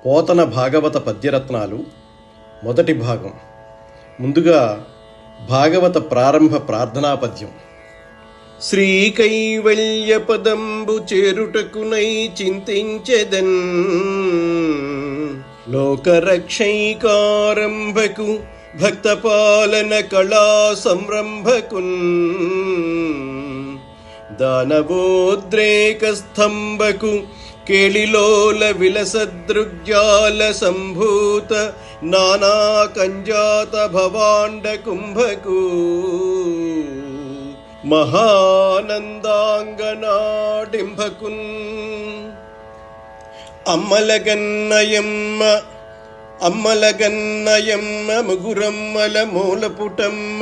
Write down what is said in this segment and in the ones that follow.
పోతన భాగవత పద్యరత్నాలు మొదటి భాగం. ముందుగా భాగవత ప్రారంభ ప్రార్థనా పద్యం. శ్రీకైవల్య పదంబు చేరుటకునై చింతించెదన్, లోకరక్షైకారంభకు భక్తపాలన కళా సంరంభకున్, దానవోద్రేక స్తంభకు కేళిలోల విలసదృగ్జాల సంభూత నానా కంజాత భవాండ కుంభకు, మహానందాంగనాడింభకున్, అమ్మలగన్నయమ్మ ముగురమ్మల మూలపుటమ్మ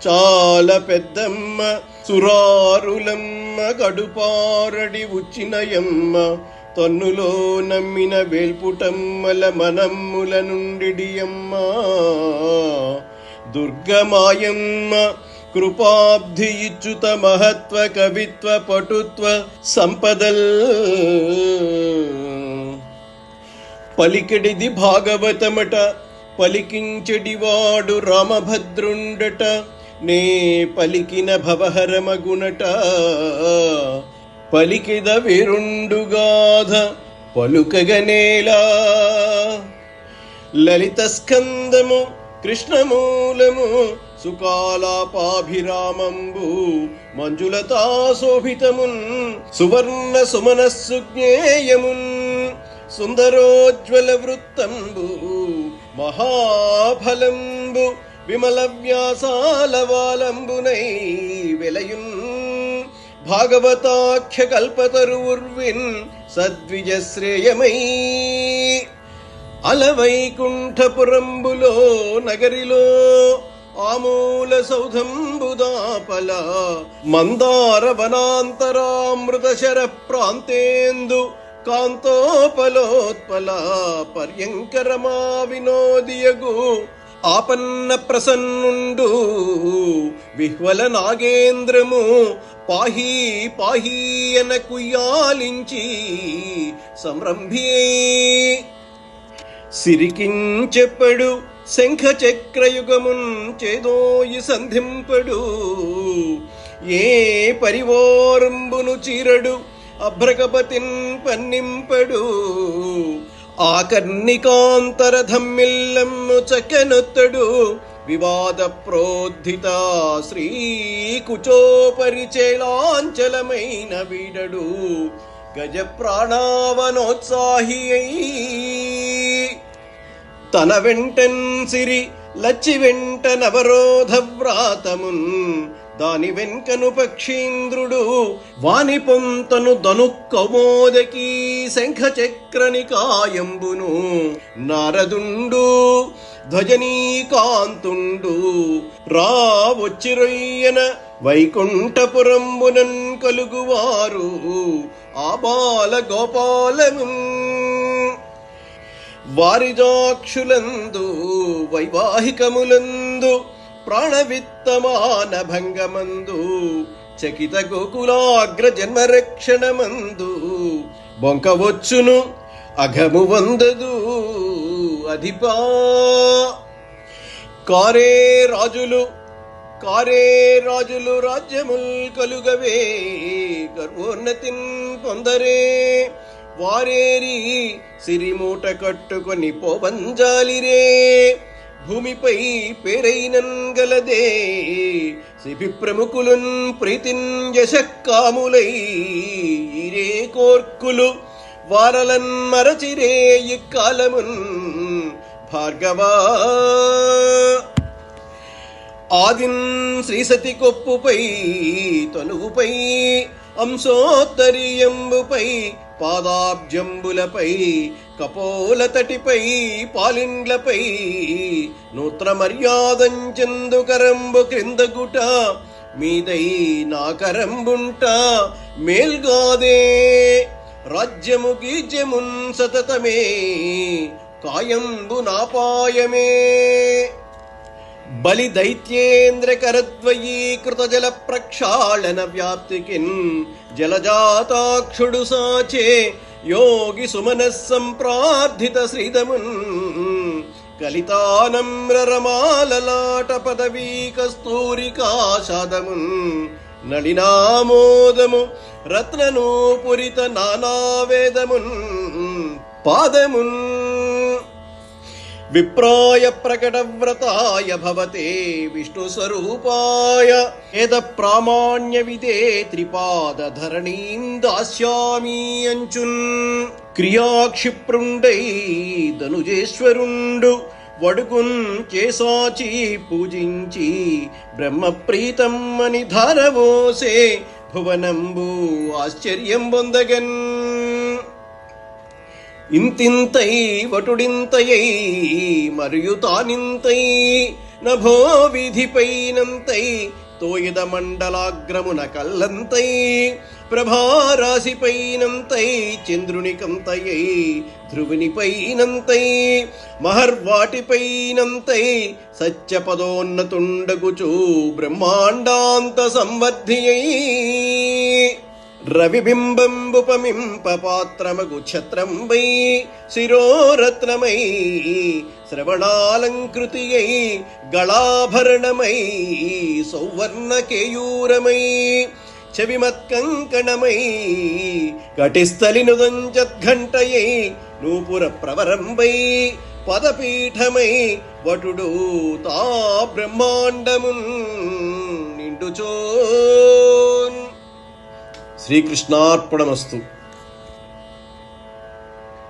చాల పెద్దమ్మ సురారులమ్మ గడుపారడి ఉచ్చినయమ్మ, తన్నులో నమ్మిన వేల్పుటమ్మల మనమ్ముల నుండిడియమ్మ, దుర్గమాయమ్మ కృపాబ్ధి ఇచ్చుత మహత్వ కవిత్వ పటుత్వ సంపదల్, పలికెడిది భాగవతమట పలికించెడివాడు రామభద్రుండట, నే పలికిన భవహరమగునట, పలికిద వేరుండుగాధ పలుకగనేలా, లలిత స్కందము కృష్ణమూలము సుకాలాపాభిరామంబు మంజులతా శోభితమున్, సువర్ణ సుమనస్సు జ్ఞేయమున్, సుందరోజ్వల వృత్తంబు మహాఫలంబు విమల వ్యాసాల వాలంబునై వెలయున్, భాగవతాఖ్య కల్పతరుర్విన్ సద్విజశ్రేయమై, అలవైకుంఠపురంబులో నగరిలో ఆమూల సౌధంబుదాపల, మందార వనాంతరామృత శర ప్రాంతేందు కాంతోపలోత్పల, పర్యంకరమా వినోదియగు ఆపన్న ప్రసన్నుండు, విహ్వల నాగేంద్రము పాహీ పాహీయన కుయ్యాలించి సంరంభియే, సిరికించెప్పడు శంఖ చక్రయుగమున్ చేదోయి సంధింపడు, ఏ పరివారంబును చీరడు అభ్రగపతిన్ పన్నింపడు, ఆకర్ణికాంతరధమ్మిల్లమ్ము చక్కనొత్తడు, వివాద ప్రోద్ధిత శ్రీ కుచోపరిచేలాంచలమైన వీడడు, గజ ప్రాణావనోత్సాహి అయి, తన వెంటన్ సిరి లచ్చి వెంట నవరోధ వ్రాతమున్, దాని వెంకను పక్షీంద్రుడు వాని పొంతను ధను కౌమోదకీ శంఖ చక్రనికాయంబును, నారదుండు ధ్వజనీకాంతుండు రావొచ్చిరొయ్యన వైకుంఠపురంబునన్ కలుగువారు, ఆబాల గోపాలము వారిజాక్షులందు వైవాహికములందు ప్రాణవిత్తమాన భంగమందు, చకిత గోకులాగ్ర జన్మరక్షణమందు, బొంకవచ్చును అఘము వందదు అధిపా, కారే రాజులు రాజ్యముల్ కలుగవే, గర్వోన్నతిన్ పొందరే, వారేరి సిరిమూట కట్టుకొని పోవంజాలిరే, భూమిపై పేరైనన్ గలదే, సిభి ప్రముఖులున్ ప్రీతిన్ యశక్కాములై, ఈరే కోర్కులు వారలన్ మరచిరే ఇక్కాలమున్, భార్గవా ఆదిన్ శ్రీసతి కొప్పుపై తనువుపై అంశోత్తరీయంబుపై పాదాబ్జంబులపై కపోలతటిపై పాలిండ్లపై, నూత్ర మర్యాదంచెందు కరంబు క్రిందగుట, మీదై నా కరంబుంట మేల్గాదే, రాజ్యము గీజ్యమున్ సతతమే కాయంబు నాపాయమే, బలి దైత్యేంద్ర కరద్వయీకృత జల ప్రక్షాళన వ్యాప్తికిన్ జలజాతాక్షుడు సాచే యోగి సుమనః సంప్రార్థిత శ్రీదమున్ కలితానమ్రరమాలలాట పదవీ కస్తూరికాశాదమున్ నళినామోదము రత్ననూపురిత నానావేదమున్ పాదమున్ విప్రాయ ప్రకటవ్రతాయ భవతే విష్ణు స్వరూపాయ యద ప్రామాణ్య విదే త్రిపాదధరణీం దాస్యామి అంచున్ క్రియాక్షిప్రుండై ధనుజేశ్వరుండు వడుకున్ చేసాచి పూజించి బ్రహ్మప్రీతం అని ధారవోసే భువనంబు ఆశ్చర్యం పొందగన్ ఇంతింతై వటుడింతయై మరియు తానింతై నభో విధిపైనంతై తోయిద మండలాగ్రమున కల్లంతై ప్రభారాశిపైనంతై చంద్రునికంతయై ధ్రువునిపైనంతై మహర్వాటిపైనంతై సత్యపదోన్నతుండగుచు బ్రహ్మాండాంత సంవర్ధియై రవిబింబంబుపమింప పాత్రమగు ఛత్రంబై శిరోరత్నమై శ్రవణాలంకృతియై గళాభరణమై సౌవర్ణ కేయూరమై చెవిమత్కంకణమై కటిస్థలినుదంచద్ఘంటయై నూపుర ప్రవరంబై పదపీఠమై వటుడు తా బ్రహ్మాండమున్ నిండుచోన్. శ్రీకృష్ణార్పణమస్తు.